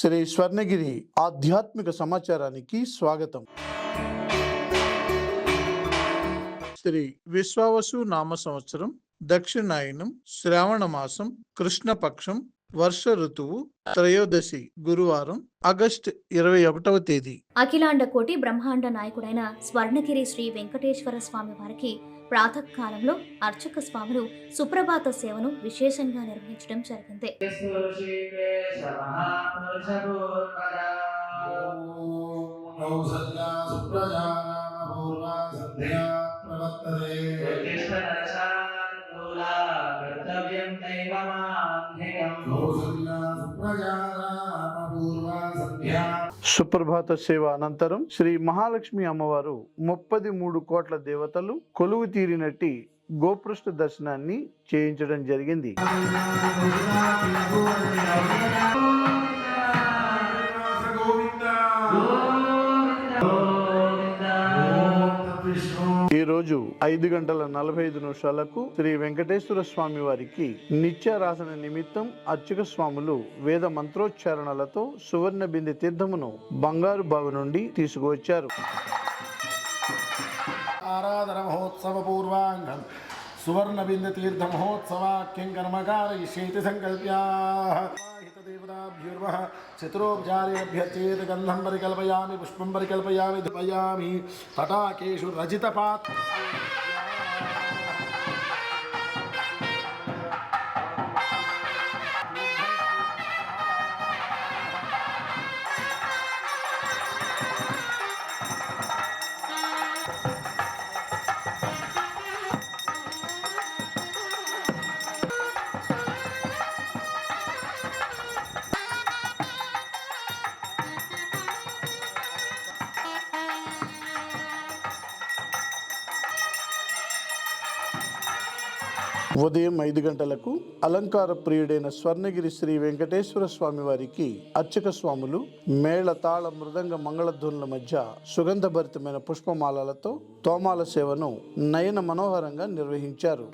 శ్రీ స్వర్ణగిరి ఆధ్యాత్మిక సమాచారానికి స్వాగతం. శ్రీ విశ్వావసు నామ సంవత్సరం, దక్షిణాయనం, శ్రావణ మాసం, కృష్ణపక్షం, వర్ష ఋతువు, త్రయోదశి గురువారం, ఆగస్టు 21వ తేదీ. అఖిలాండ కోటి బ్రహ్మాండ నాయకుడైన స్వర్ణగిరి శ్రీ వెంకటేశ్వర స్వామి వారికి ప్రాతకాలంలో అర్చక స్వాములు సుప్రభాత సేవను విశేషంగా నిర్వహించడం జరిగింది. సుప్రభాత సేవ అనంతరం శ్రీ మహాలక్ష్మి అమ్మవారు 33 కోట్ల దేవతలు కొలువు తీరినట్టి గోపృష్ఠ దర్శనాన్ని చేయించడం జరిగింది. ఈ రోజు 5:45 శ్రీ వెంకటేశ్వర స్వామి వారికి నిత్యారాధన నిమిత్తం అర్చక స్వాములు వేద మంత్రోచ్చారణలతో సువర్ణ బిందె తీర్థమును బంగారు బావి నుండి తీసుకువచ్చారు. ఆరాధన మహోత్సవ పూర్వాంగం సువర్ణ బిందె తీర్థ మహోత్సవాఖ్యం కర్మకారయిష్యేతి సంకల్ప్యా దేవతాభ్యుర్వః చతురోపచారేభ్యర్చేత గంధం పరికల్పయామి, పుష్పం పరికల్పయామి, ధూపయామి, తటాకేషు రజితపాత్ ఉదయం 5 గంటలకు అలంకార ప్రియుడైన స్వర్ణగిరి శ్రీ వెంకటేశ్వర స్వామి వారికి అర్చక స్వాములు మేళ తాళ మృదంగ మంగళధ్వనుల మధ్య సుగంధభరితమైన పుష్పమాలలతో తోమాల సేవను నయన మనోహరంగా నిర్వహించారు.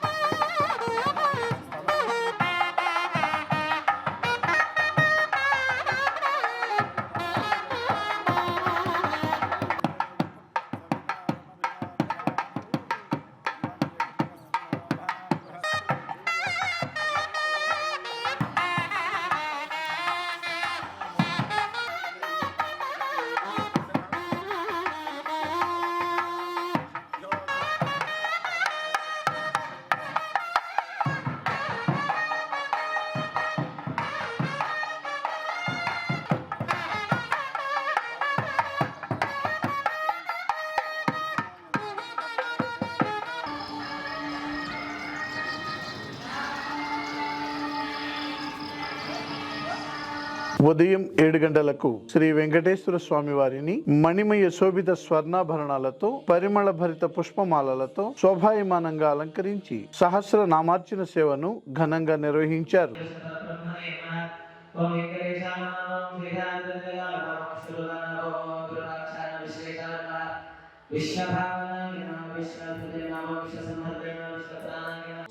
ఉదయం 7 గంటలకు శ్రీ వెంకటేశ్వర స్వామి వారిని మణిమయ శోభిత స్వర్ణాభరణాలతో పరిమళ భరిత పుష్పమాలలతో శోభాయమానంగా అలంకరించి సహస్ర నామార్చన సేవను ఘనంగా నిర్వహించారు.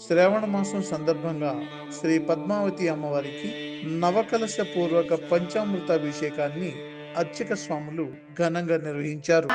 శ్రావణ మాసం సందర్భంగా శ్రీ పద్మావతి అమ్మవారికి నవకలశ పూర్వక పంచామృతాభిషేకాన్ని అర్చక స్వాములు ఘనంగా నిర్వహించారు.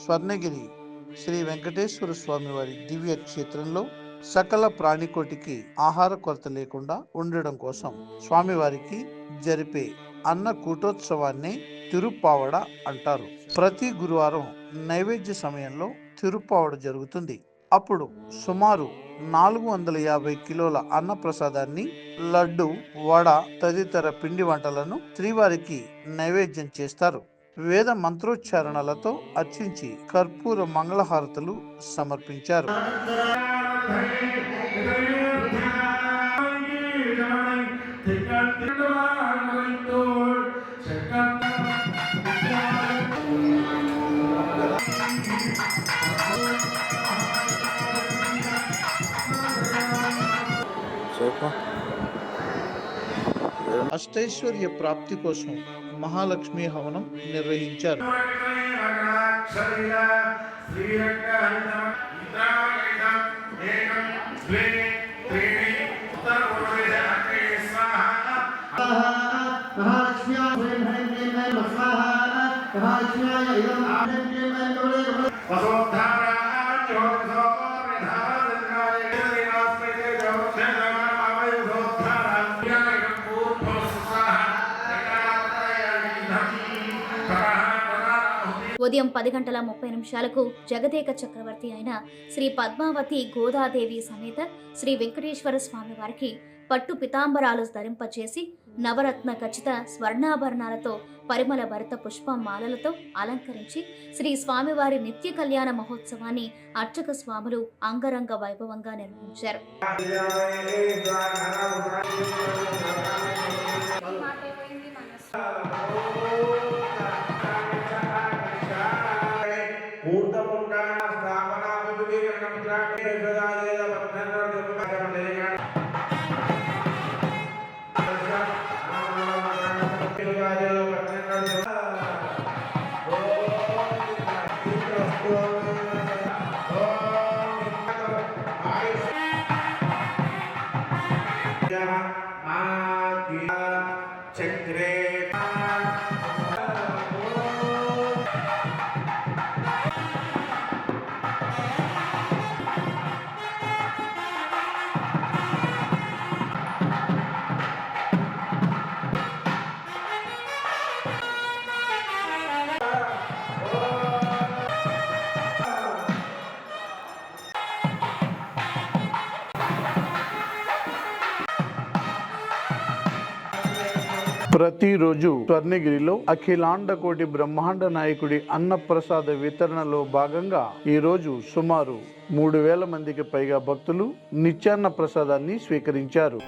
స్వర్ణగిరి శ్రీ వెంకటేశ్వర స్వామి వారి దివ్య క్షేత్రంలో సకల ప్రాణికోటికి ఆహార కొరత లేకుండా ఉండడం కోసం స్వామివారికి జరిపే అన్న కూటోత్సవాన్ని తిరుప్పావడ అంటారు. ప్రతి గురువారం నైవేద్య సమయంలో తిరుప్పావడ జరుగుతుంది. అప్పుడు సుమారు 450 కిలోల అన్న ప్రసాదాన్ని, లడ్డు, వడ తదితర పిండి వంటలను శ్రీవారికి నైవేద్యం చేస్తారు. వేద మంత్రోచ్చారణలతో అర్చించి కర్పూర మంగళహారతులు సమర్పించారు. అష్టైశ్వర్య ప్రాప్తి కోసం మహాలక్ష్మి హవనం నిర్వహించారు. ఉదయం 10:30 జగదేక చక్రవర్తి అయిన శ్రీ పద్మావతి గోదాదేవి సమేత శ్రీ వెంకటేశ్వర స్వామి వారికి పట్టు పితాంబరాలు ధరింపచేసి నవరత్న ఖచ్చిత స్వర్ణాభరణాలతో పరిమళ భరిత పుష్పమాలలతో అలంకరించి శ్రీ స్వామివారి నిత్య కళ్యాణ మహోత్సవాన్ని అర్చక స్వాములు అంగరంగ వైభవంగా నిర్వహించారు. ప్రతిరోజు స్వర్ణగిరిలో అఖిలాండ కోటి బ్రహ్మాండ నాయకుడి అన్నప్రసాద వితరణలో భాగంగా ఈ రోజు సుమారు 3000 మందికి పైగా భక్తులు నిత్యాన్న ప్రసాదాన్ని స్వీకరించారు.